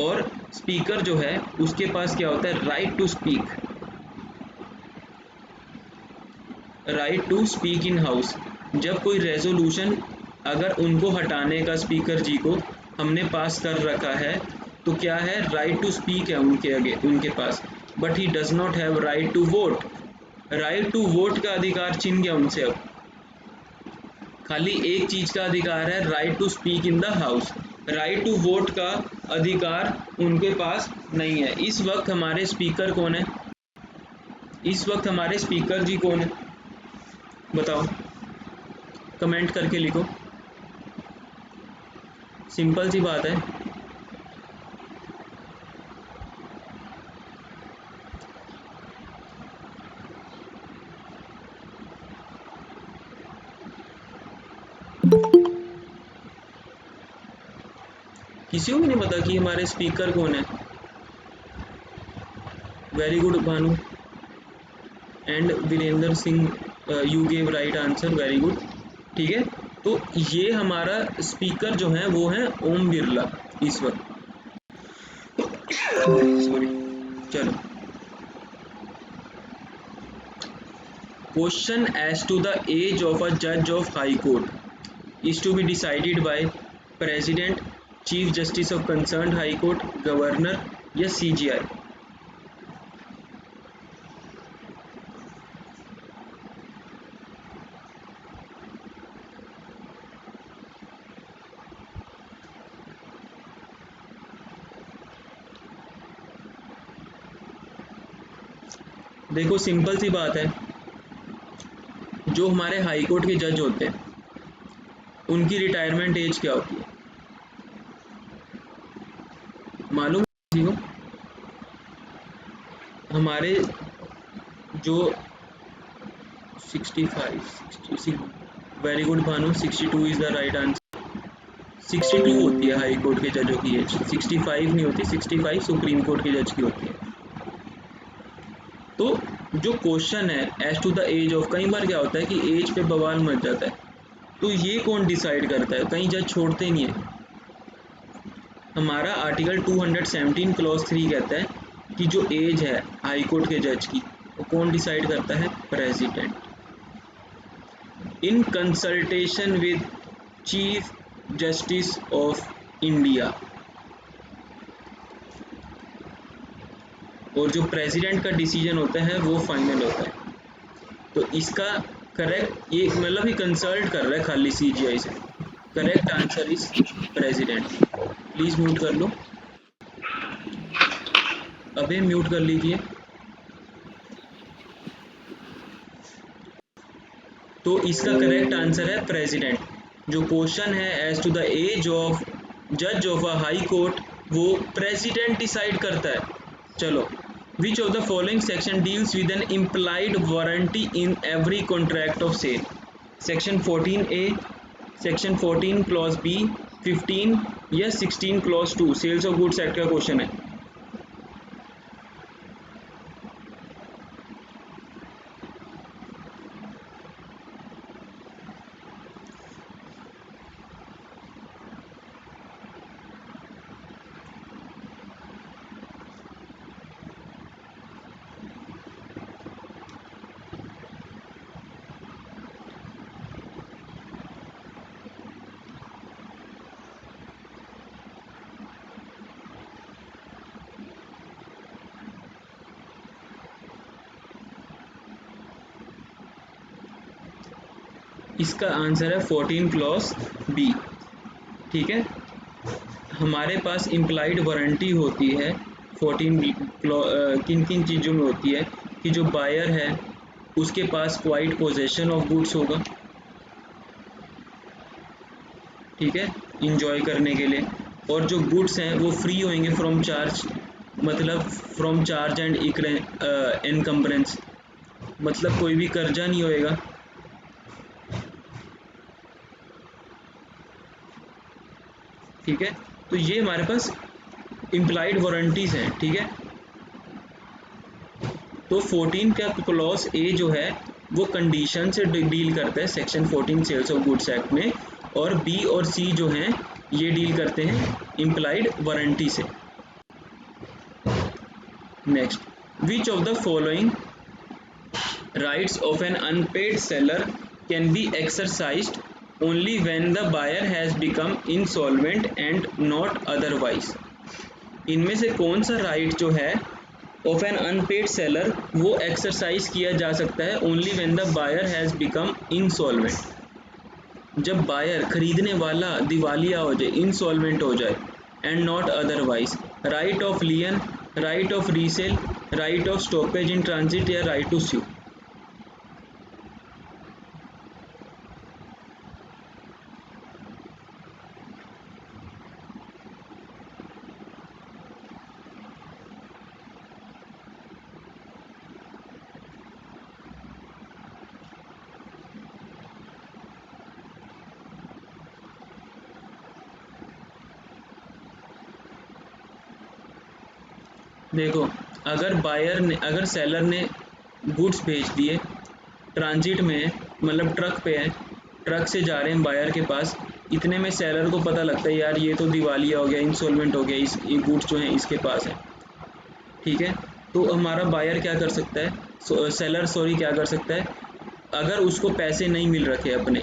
और स्पीकर जो है उसके पास क्या होता है? Right to speak, right to speak in house. जब कोई रेजोल्यूशन अगर उनको हटाने का स्पीकर जी को हमने पास कर रखा है तो क्या है? राइट टू स्पीक है उनके आगे, उनके पास, but he does not have right to vote. Right to vote का अधिकार छीन गया उनसे। अब खाली एक चीज़ का अधिकार है, right to speak in the house. Right to vote का अधिकार उनके पास नहीं है। इस वक्त हमारे स्पीकर कौन है? इस वक्त हमारे स्पीकर जी कौन है बताओ, कमेंट करके लिखो, सिंपल सी बात है। किसी को भी नहीं पता कि हमारे स्पीकर कौन है। Very good Bhanu and Virendra Singh, you gave right answer, very good. ठीक है, तो ये हमारा स्पीकर जो है वो है ओम बिरला इस वक्त। सॉरी, चलो। Question as to the age of a जज of High Court is to be decided by President, Chief Justice of concern High Court, governor या सीजीआई। देखो सिंपल सी बात है, जो हमारे हाई कोर्ट के जज होते हैं उनकी रिटायरमेंट एज क्या होती है, मालूम है किसी को? हमारे जो 65, very good Bhanu, 62 is the right answer. 62 होती है हाई कोर्ट के जजों की एज, 65 नहीं होती, 65 सुप्रीम कोर्ट के जज की होती है। तो जो क्वेश्चन है as to the age of, कई बार क्या होता है कि एज पे बवाल मच जाता है, तो ये कौन डिसाइड करता है, कई जज छोड़ते नहीं है। हमारा आर्टिकल 217 क्लॉज 3 कहता है कि जो एज है हाई कोर्ट के जज की वो कौन डिसाइड करता है, president, in consultation with chief Justice of India. और जो प्रेसिडेंट का डिसीजन होता है वो फाइनल होता है। तो इसका करेक्ट, ये मतलब ही कंसल्ट कर रहा है खाली सीजीआई से, correct answer is president. Please mute कर लो, अबे म्यूट कर लीजिए। तो इसका करेक्ट आंसर है प्रेसिडेंट। जो क्वेश्चन है as to the age of जज ऑफ अ हाई कोर्ट, वो प्रेसिडेंट डिसाइड करता है। चलो, which of the following section deals with an implied warranty in every contract of sale, section 14A, section 14 clause B, 15 या 16 clause 2, sales of goods act का question है। इसका answer है 14 clause B. ठीक है, हमारे पास इम्प्लाइड वारंटी होती है 14 किन किन चीज़ों में होती है कि जो बायर है उसके पास क्वाइट पोजेशन ऑफ गुड्स होगा, ठीक है, इंजॉय करने के लिए, और जो गुड्स हैं वो फ्री होंगे फ्रॉम चार्ज, मतलब फ्रॉम चार्ज एंड इनकम्बरेंस, मतलब कोई भी कर्जा नहीं होएगा। ठीक है, तो ये हमारे पास इम्प्लाइड वारंटीज हैं। ठीक है, तो 14 का क्लॉज ए जो है वो कंडीशन से डील करता है section 14 sales of goods act में, और बी और सी जो हैं ये डील करते हैं इम्प्लाइड वारंटी से। Next, which of the following rights of an unpaid seller can be exercised only when the buyer has become insolvent and not otherwise. इनमें से कौन सा राइट जो है ऑफ एन अनपेड सेलर वो एक्सरसाइज किया जा सकता है only when the buyer has become insolvent, जब बायर खरीदने वाला दिवालिया हो जाए, इंसॉल्वेंट हो जाए, and not otherwise. Right of लियन, right of resale, right of stoppage in transit या राइट टू स्यू। देखो, अगर सेलर ने गुड्स भेज दिए, ट्रांजिट में है, मतलब ट्रक पे है, ट्रक से जा रहे हैं बायर के पास, इतने में सेलर को पता लगता है यार ये तो दिवालिया हो गया, इंसॉल्वेंट हो गया, ये गुड्स जो हैं इसके पास है। ठीक है, तो हमारा बायर क्या कर सकता है, सेलर सॉरी क्या कर सकता है, अगर उसको पैसे नहीं मिल रखे अपने,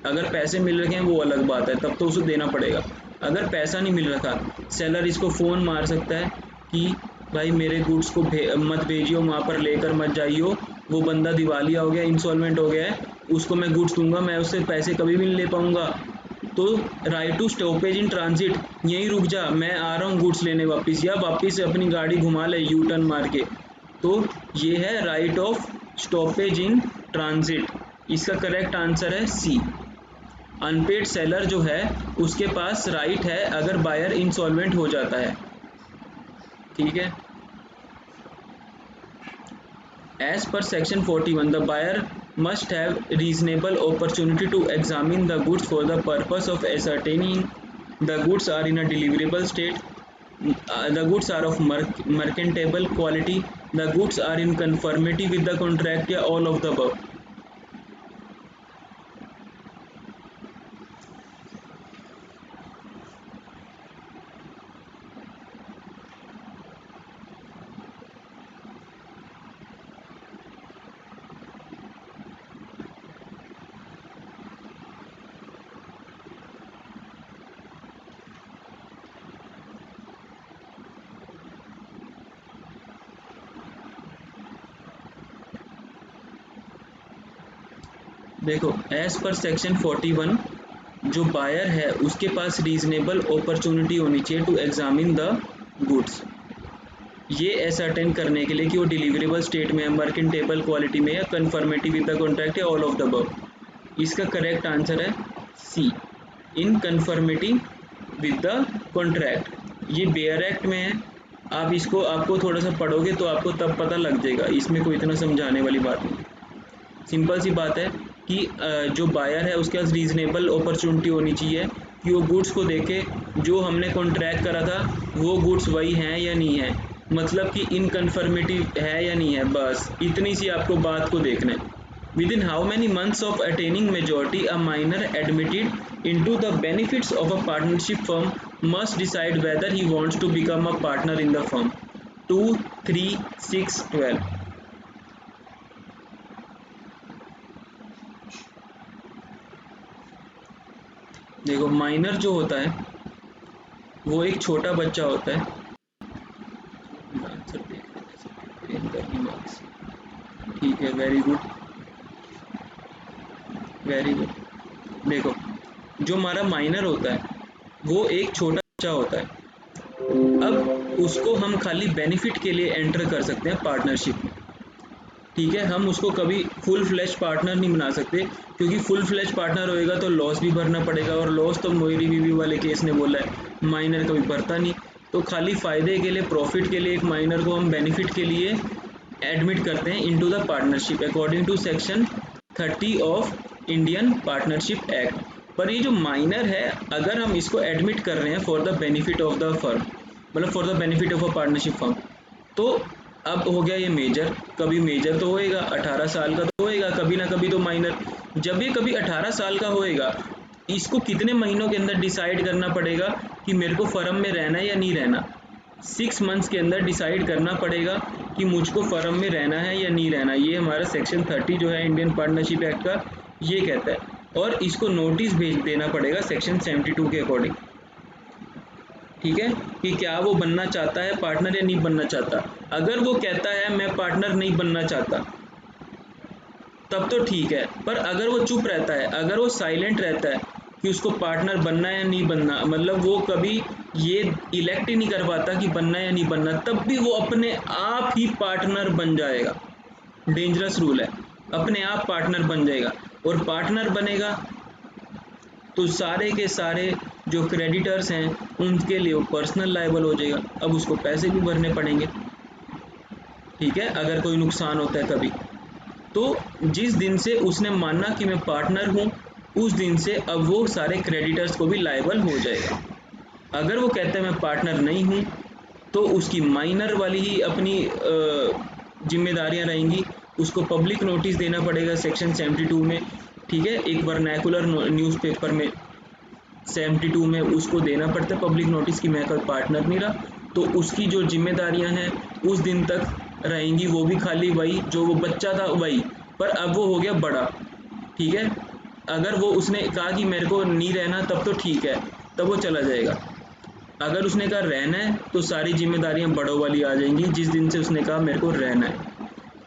अगर पैसे मिल रखे हैं वो अलग बात है, तब तो उसे देना पड़ेगा। अगर पैसा नहीं मिल रखा, सेलर इसको फ़ोन मार सकता है कि भाई मेरे गुड्स को मत भेजियो, वहाँ पर लेकर मत जाइयो, वो बंदा दिवालिया हो गया, इंसॉल्वेंट हो गया है, उसको मैं गुड्स दूंगा, मैं उससे पैसे कभी भी नहीं ले पाऊंगा। तो right to stoppage in transit, यहीं रुक जा, मैं आ रहा हूँ गुड्स लेने वापस, या वापस अपनी गाड़ी घुमा ले यू टर्न मार के। तो ये है right of stoppage in transit. इसका करेक्ट आंसर है सी। अनपेड सेलर जो है उसके पास राइट है अगर बायर इंसॉल्वेंट हो जाता है। ठीक है, as per section 41 the buyer must have reasonable opportunity to examine the goods for the purpose of ascertaining the goods are in a deliverable state, the goods are of merchantable quality, the goods are in conformity with the contract, या all of the above। देखो, as per section 41 जो buyer है उसके पास reasonable opportunity होनी चाहिए to examine the goods, ये ascertain करने के लिए कि वो डिलीवरेबल स्टेट में है, मर्केंटेबल क्वालिटी में, या कन्फर्मेटिव विद द कॉन्ट्रैक्ट, या ऑल ऑफ द अबव। इसका करेक्ट आंसर है C, in conformity with the contract. ये बेयर एक्ट में है, आप इसको आपको थोड़ा सा पढ़ोगे तो आपको तब पता लग जाएगा, इसमें कोई इतना समझाने वाली बात नहीं। सिंपल सी बात है कि जो बायर है उसके पास रीज़नेबल अपॉर्चुनिटी होनी चाहिए कि वो गुड्स को देखे, जो हमने कॉन्ट्रैक्ट करा था वो गुड्स वही हैं या नहीं है, मतलब कि इनकन्फर्मिटी है या नहीं है, बस इतनी सी आपको बात को देखना है। With in how many months of attaining majority a minor admitted into the benefits of a partnership firm must decide whether he wants to become a partner in the firm. 2, 3, 6, 12। देखो, माइनर जो होता है वो एक छोटा बच्चा होता है। आंसर देख लेते मार्क्स। ठीक है, वेरी गुड, वेरी गुड। देखो, जो हमारा माइनर होता है वो एक छोटा बच्चा होता है। अब उसको हम खाली बेनिफिट के लिए एंटर कर सकते हैं पार्टनरशिप में। ठीक है, हम उसको कभी फुल फ्लैश पार्टनर नहीं बना सकते, क्योंकि फुल फ्लैश पार्टनर होएगा तो लॉस भी भरना पड़ेगा, और लॉस तो मोइरी बीवी वाले केस ने बोला है माइनर कभी भरता नहीं। तो खाली फ़ायदे के लिए, प्रॉफिट के लिए एक माइनर को हम बेनिफिट के लिए एडमिट करते हैं into the partnership according to section 30 of Indian partnership act. पर ये जो माइनर है, अगर हम इसको एडमिट कर रहे हैं for the benefit of the firm, मतलब for the benefit of a partnership firm, तो अब हो गया ये मेजर। कभी मेजर तो होएगा, 18 साल का तो होएगा, कभी ना कभी तो माइनर। जब ये कभी 18 साल का होएगा, इसको कितने महीनों के अंदर डिसाइड करना पड़ेगा कि मेरे को फर्म में रहना है या नहीं रहना। 6 मंथ्स के अंदर डिसाइड करना पड़ेगा कि मुझको फर्म में रहना है या नहीं रहना। ये हमारा सेक्शन 30 जो है इंडियन पार्टनरशिप एक्ट का, ये कहता है। और इसको नोटिस भेज देना पड़ेगा सेक्शन 72 के अकॉर्डिंग। ठीक है, कि क्या वो बनना चाहता है पार्टनर या नहीं बनना चाहता। अगर वो कहता है मैं पार्टनर नहीं बनना चाहता, तब तो ठीक है। पर अगर वो चुप रहता है, अगर वो साइलेंट रहता है कि उसको पार्टनर बनना है या नहीं बनना, मतलब वो कभी ये इलेक्ट ही नहीं कर पाता कि बनना है या नहीं बनना, तब भी वो अपने आप ही पार्टनर बन जाएगा। डेंजरस रूल है, अपने आप पार्टनर बन जाएगा। और पार्टनर बनेगा तो सारे के सारे जो क्रेडिटर्स हैं उनके लिए वो पर्सनल लायबल हो जाएगा। अब उसको पैसे भी भरने पड़ेंगे। ठीक है, अगर कोई नुकसान होता है कभी, तो जिस दिन से उसने माना कि मैं पार्टनर हूँ, उस दिन से अब वो सारे क्रेडिटर्स को भी लायबल हो जाएगा। अगर वो कहता है मैं पार्टनर नहीं हूँ, तो उसकी माइनर वाली ही अपनी जिम्मेदारियां रहेंगी। उसको पब्लिक नोटिस देना पड़ेगा सेक्शन 72 में, ठीक है। एक वर्नैकुलर न्यूज़पेपर में 72 में उसको देना पड़ता है पब्लिक नोटिस कि मैं कल पार्टनर नहीं रहा। तो उसकी जो जिम्मेदारियां हैं उस दिन तक रहेंगी, वो भी खाली वही जो वो बच्चा था वही, पर अब वो हो गया बड़ा, ठीक है। अगर वो उसने कहा कि मेरे को नहीं रहना तब तो ठीक है, तब वो चला जाएगा। अगर उसने कहा रहना है तो सारी जिम्मेदारियां बड़ों वाली आ जाएंगी जिस दिन से उसने कहा मेरे को रहना है।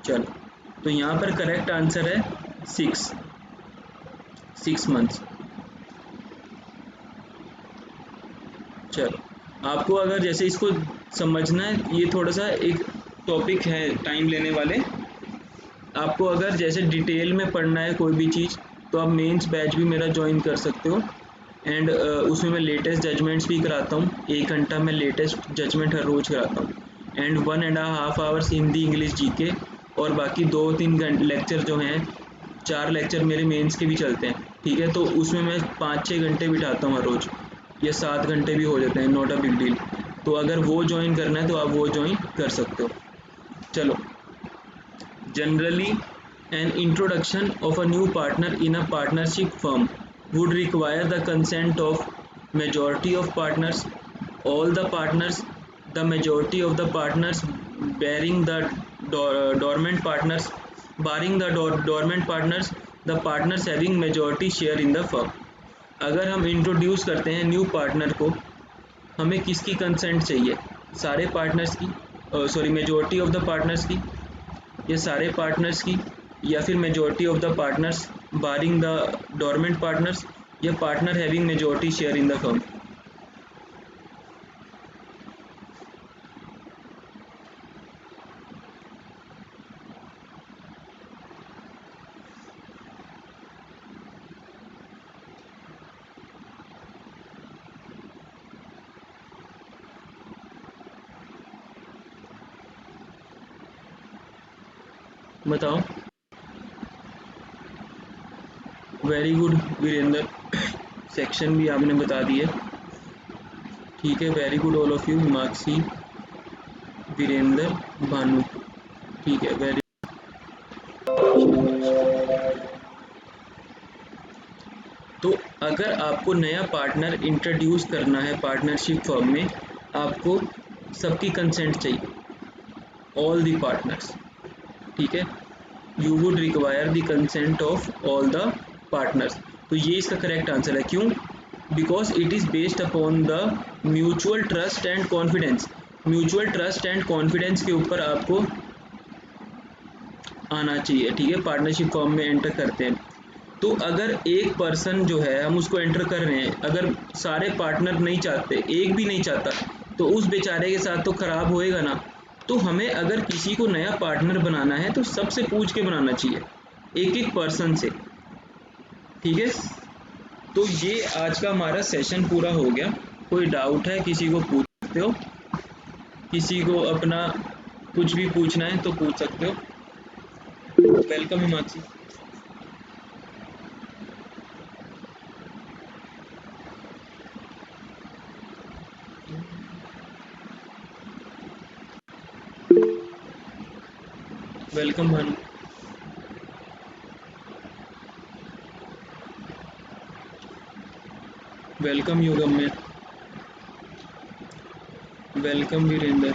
चलो, तो यहाँ पर करेक्ट आंसर है 6 मंथ्स। चलो, आपको अगर जैसे इसको समझना है, ये थोड़ा सा एक टॉपिक है टाइम लेने वाले। आपको अगर जैसे डिटेल में पढ़ना है कोई भी चीज़, तो आप मेंस बैच भी मेरा ज्वाइन कर सकते हो। एंड उसमें मैं लेटेस्ट जजमेंट्स भी कराता हूँ, 1 घंटा मैं लेटेस्ट जजमेंट हर रोज़ कराता हूँ। And 1.5 hours Hindi English GK, और बाकी 2-3 घंटे लेक्चर जो हैं, 4 लेक्चर मेरे मेंस के भी चलते हैं, ठीक है। तो उसमें मैं 5-6 घंटे बिठाता हूँ हर रोज़, या 7 घंटे भी हो जाते हैं, नॉट अ बिग डील। तो अगर वो ज्वाइन करना है तो आप वो ज्वाइन कर सकते हो। चलो, generally an introduction of a new partner in a partnership firm would require the consent of majority of partners, all the partners, the majority of the partners bearing the dormant partners, barring the dormant partners, the partners having majority share in the firm। अगर हम introduce करते हैं new partner को, हमें किसकी consent चाहिए? सारे partners की, sorry majority of the partners की, या सारे पार्टनर्स की, या फिर majority of the partners barring the dormant partners, या partner having majority share in the firm. बताओ। वेरी गुड वीरेंद्र, सेक्शन भी आपने बता दिए, ठीक है। Very good all of you, Himakshi, Virendra, Bhanu, ठीक है। वेरी, तो अगर आपको नया पार्टनर इंट्रोड्यूस करना है पार्टनरशिप फर्म में, आपको सबकी कंसेंट चाहिए, ऑल दी पार्टनर्स, ठीक है। You would require the consent of all the partners. तो ये इसका करेक्ट आंसर है। क्यों? Because it is based upon the mutual trust and confidence. Mutual trust and confidence के ऊपर आपको आना चाहिए, ठीक है। पार्टनरशिप फॉर्म में एंटर करते हैं, तो अगर एक पर्सन जो है हम उसको एंटर कर रहे हैं, अगर सारे पार्टनर नहीं चाहते, एक भी नहीं चाहता, तो उस बेचारे के साथ तो खराब होएगा ना। तो हमें अगर किसी को नया पार्टनर बनाना है तो सबसे पूछ के बनाना चाहिए, एक एक पर्सन से, ठीक है। तो ये आज का हमारा सेशन पूरा हो गया। कोई डाउट है किसी को पूछ सकते हो, किसी को अपना कुछ भी पूछना है तो पूछ सकते हो। Welcome Himanshi. Welcome Bhanu. Welcome Yugam में। वेलकम वीरेंद्र।